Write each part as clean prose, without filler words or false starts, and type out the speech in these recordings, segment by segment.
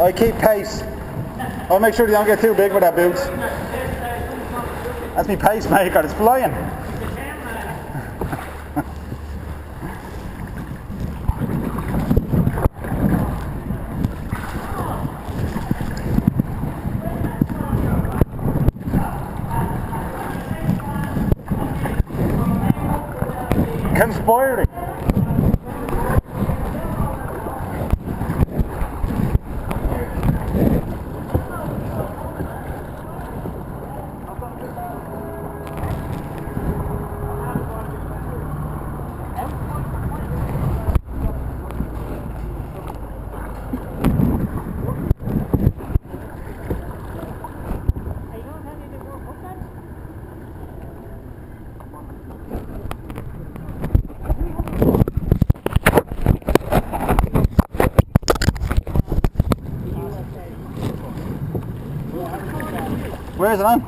I keep pace. I'll make sure they don't get too big with that boots. That's me pacemaker, it's flying. Conspiring. Where is it on? I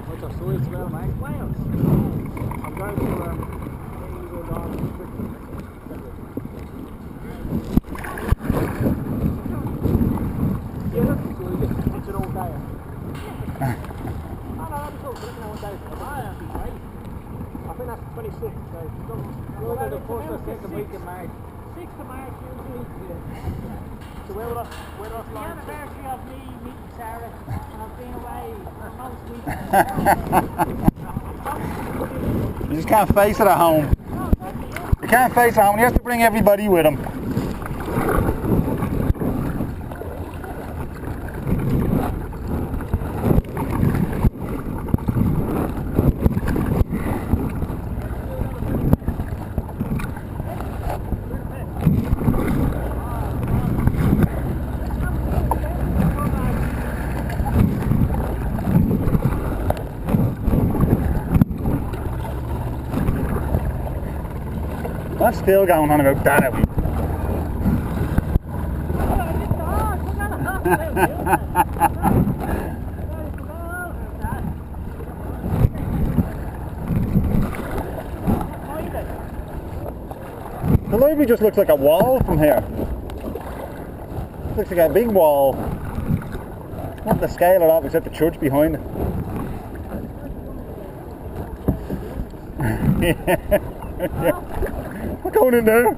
think that's 26, so the first or second week in March. 6th of March, so where would I fly? The anniversary of me meeting Sarah, and I've been away most weeks. You just can't face it at home. You can't face it at home, you have to bring everybody with him. What's still going on about that? The library just looks like a wall from here. It looks like a big wall. It's not the scale at all, except the church behind it. Yeah. We're going in there.